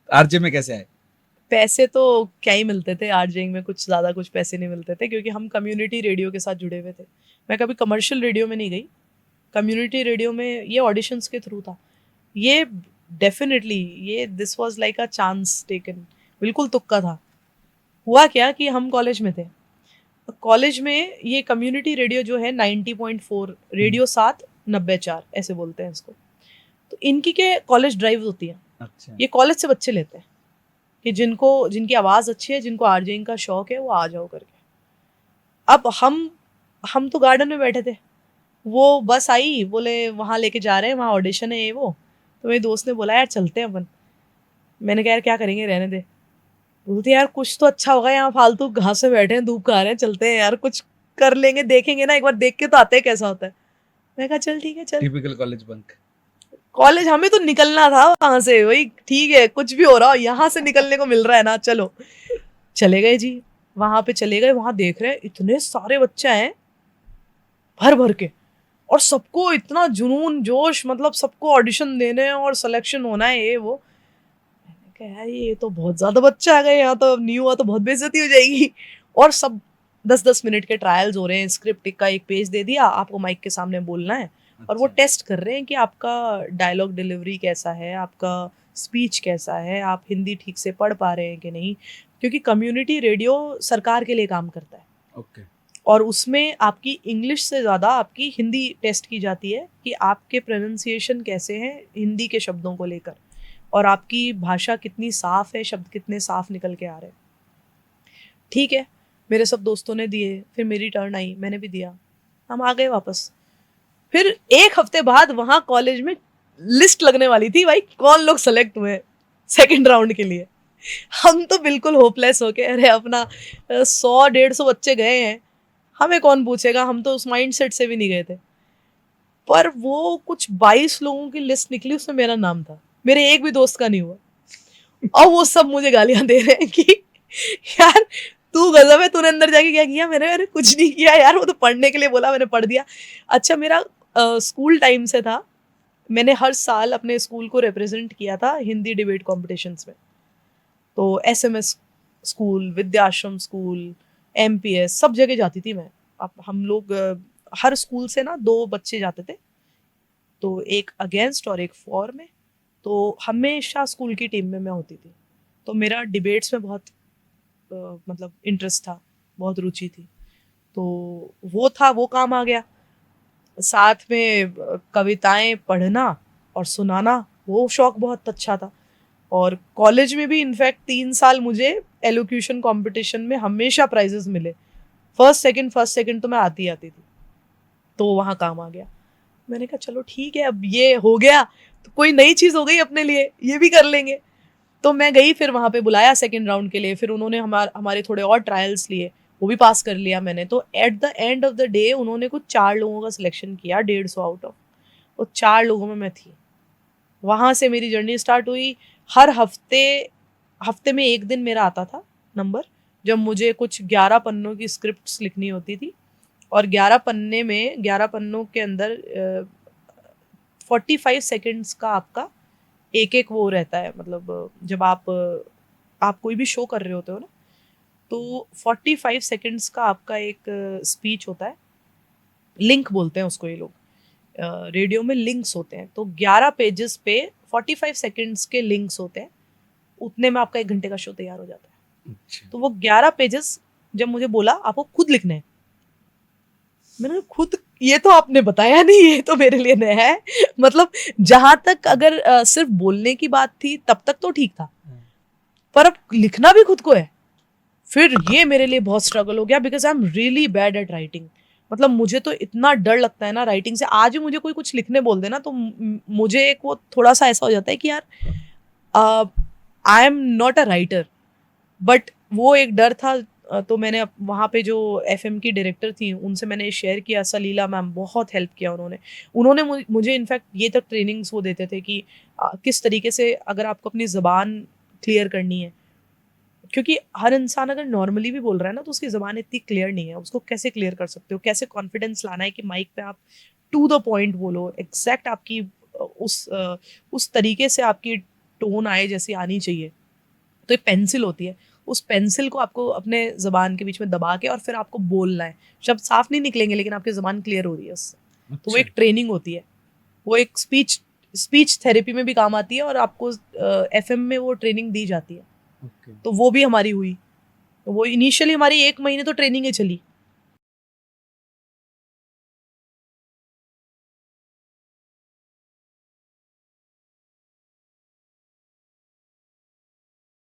RJ में कैसे आए? पैसे तो क्या ही मिलते थे आरजेइंग में, कुछ ज़्यादा कुछ पैसे नहीं मिलते थे क्योंकि हम कम्युनिटी रेडियो के साथ जुड़े हुए थे। मैं कभी कमर्शियल रेडियो में नहीं गई, कम्युनिटी रेडियो में ये ऑडिशंस के थ्रू था। ये डेफिनेटली ये this was like a chance taken, बिल्कुल तुक्का था। हुआ क्या कि हम कॉलेज में थे, कॉलेज में ये कम्युनिटी रेडियो जो है 90.4 हम्म, रेडियो 7 90 4 ऐसे बोलते हैं इसको। तो इनकी के कॉलेज ड्राइव होती है, अच्छा। ये कॉलेज से बच्चे लेते हैं कि जिनको जिनकी आवाज़ अच्छी है, जिनको आरजेइंग का शौक है वो आ जाओ करके। अब हम तो गार्डन में बैठे थे, वो बस आई, बोले वहाँ लेके जा रहे हैं, वहाँ ऑडिशन है ये वो। तो मेरे दोस्त ने बोला यार चलते हैं अपन। मैंने कहा यार क्या करेंगे, रहने दे। बोलते यार कुछ तो अच्छा होगा, यहाँ फालतू घास में बैठे हैं, धूप खा रहे हैं, चलते हैं यार कुछ कर लेंगे, देखेंगे ना, एक बार देख के तो आते हैं कैसा होता है। मैं कहा चल ठीक है चल। Typical college bunk. कॉलेज हमें तो निकलना था वहां से, वही ठीक है कुछ भी हो रहा हो, यहाँ से निकलने को मिल रहा है ना, चलो। चले गए जी, वहां पे चले गए, वहां देख रहे हैं इतने सारे बच्चे हैं भर भर के, और सबको इतना जुनून जोश, मतलब सबको ऑडिशन देने हैं और सिलेक्शन होना है ये वो। मैंने कहा यार ये तो बहुत ज्यादा बच्चे आ गए, यहाँ तो अब नहीं हुआ तो बहुत बेइज्जती हो जाएगी। और सब 10-10 मिनट के ट्रायल्स हो रहे हैं, स्क्रिप्ट का एक पेज दे दिया, आपको माइक के सामने बोलना है। और वो अच्छा। टेस्ट कर रहे हैं कि आपका डायलॉग डिलीवरी कैसा है, आपका स्पीच कैसा है, आप हिंदी ठीक से पढ़ पा रहे हैं कि नहीं। क्योंकि कम्युनिटी रेडियो सरकार के लिए काम करता है, ओके। और उसमें आपकी इंग्लिश से ज़्यादा आपकी हिंदी टेस्ट की जाती है कि आपके प्रोनाउंसिएशन कैसे हैं हिंदी के शब्दों को लेकर, और आपकी भाषा कितनी साफ है, शब्द कितने साफ निकल के आ रहे हैं। ठीक है, मेरे सब दोस्तों ने दिए, फिर मेरी टर्न आई, मैंने भी दिया, हम आ गए वापस। फिर एक हफ्ते बाद वहां कॉलेज में लिस्ट लगने वाली थी भाई, कौन लोग सेलेक्ट हुए सेकंड राउंड के लिए। हम तो बिल्कुल होपलेस हो के, अरे अपना 100-150 बच्चे गए हैं, हमें कौन पूछेगा, हम तो उस माइंड सेट से भी नहीं गए थे। पर वो कुछ 22 लोगों की लिस्ट निकली, उसमें मेरा नाम था, मेरे एक भी दोस्त का नहीं हुआ। और वो सब मुझे गालियां दे रहे हैं कि यार तू गजब है, तूने अंदर जाके क्या किया। मैंने कुछ नहीं किया यार, वो तो पढ़ने के लिए बोला, मैंने पढ़ दिया। अच्छा, मेरा स्कूल टाइम से था, मैंने हर साल अपने स्कूल को रिप्रेजेंट किया था हिंदी डिबेट कॉम्पिटिशन्स में। तो SMS school, Vidyashram school, MPS, सब जगह जाती थी मैं। अब हम लोग हर स्कूल से ना 2 बच्चे जाते थे, तो एक अगेंस्ट और एक फॉर में। तो हमेशा स्कूल की टीम में मैं होती थी, तो मेरा डिबेट्स में बहुत मतलब इंटरेस्ट था, बहुत रुचि थी। तो वो था, वो काम आ गया। साथ में कविताएं पढ़ना और सुनाना, वो शौक बहुत अच्छा था। और कॉलेज में भी इनफैक्ट 3 साल मुझे एलोक्यूशन कंपटीशन में हमेशा प्राइजेस मिले, फर्स्ट सेकंड तो मैं आती आती थी। तो वहाँ काम आ गया। मैंने कहा चलो ठीक है, अब ये हो गया तो कोई नई चीज हो गई अपने लिए, ये भी कर लेंगे। तो मैं गई, फिर वहां पे बुलाया सेकंड राउंड के लिए, फिर उन्होंने हमारे थोड़े और ट्रायल्स लिए, वो भी पास कर लिया मैंने। तो at the end of the day उन्होंने कुछ 4 लोगों का सिलेक्शन किया, 150 आउट ऑफ, वो 4 लोगों में मैं थी। वहां से मेरी जर्नी स्टार्ट हुई। हर हफ्ते, हफ्ते में एक दिन मेरा आता था नंबर, जब मुझे कुछ 11 पन्नों की स्क्रिप्ट लिखनी होती थी। और 11 पन्ने में, 11 पन्नों के अंदर 45 सेकेंड्स का आपका एक एक वो रहता है, मतलब जब आप कोई भी शो कर रहे होते हो ना, तो 45 सेकेंड्स का आपका एक स्पीच होता है, लिंक बोलते हैं उसको ये लोग। रेडियो में लिंक्स होते हैं, तो 11 पेजेस पे 45 सेकेंड्स के लिंक्स होते हैं, उतने में आपका 1 घंटे का शो तैयार हो जाता है। अच्छा। तो वो 11 पेजेस जब मुझे बोला आपको खुद लिखने हैं, मैंने कहा, खुद, ये तो आपने बताया नहीं, ये तो मेरे लिए नया है। मतलब जहां तक अगर सिर्फ बोलने की बात थी तब तक तो ठीक था, पर अब लिखना भी खुद को है, फिर ये मेरे लिए बहुत स्ट्रगल हो गया, because I am really bad at writing. मतलब मुझे तो इतना डर लगता है ना राइटिंग से, आज भी मुझे कोई कुछ लिखने बोल देना तो मुझे एक वो थोड़ा सा ऐसा हो जाता है कि यार I am not a writer. But वो एक डर था। तो मैंने वहाँ पे जो एफएम की डायरेक्टर थी उनसे मैंने शेयर किया, सलीला मैम, बहुत हेल्प किया उन्होंने। उन्होंने मुझे इनफैक्ट ये तक ट्रेनिंग्स वो देते थे कि किस तरीके से अगर आपको अपनी ज़बान क्लियर करनी है, क्योंकि हर इंसान अगर नॉर्मली भी बोल रहा है ना तो उसकी ज़बान इतनी क्लियर नहीं है, उसको कैसे क्लियर कर सकते हो, कैसे कॉन्फिडेंस लाना है कि माइक पे आप टू द पॉइंट बोलो, एग्जैक्ट आपकी उस तरीके से आपकी टोन आए जैसी आनी चाहिए। तो एक पेंसिल होती है, उस पेंसिल को आपको अपने ज़बान के बीच में दबा के और फिर आपको बोलना है। शब्द साफ नहीं निकलेंगे लेकिन आपकी ज़बान क्लियर हो रही है उससे। तो वो अच्छा। एक ट्रेनिंग होती है। वो एक स्पीच थेरेपी में भी काम आती है और आपको एफएम में वो ट्रेनिंग दी जाती है। ओके। तो वो भी हमारी हुई। तो वो इनिशियली हमारी 1 महीने तो ट्रेनिंग ही चली।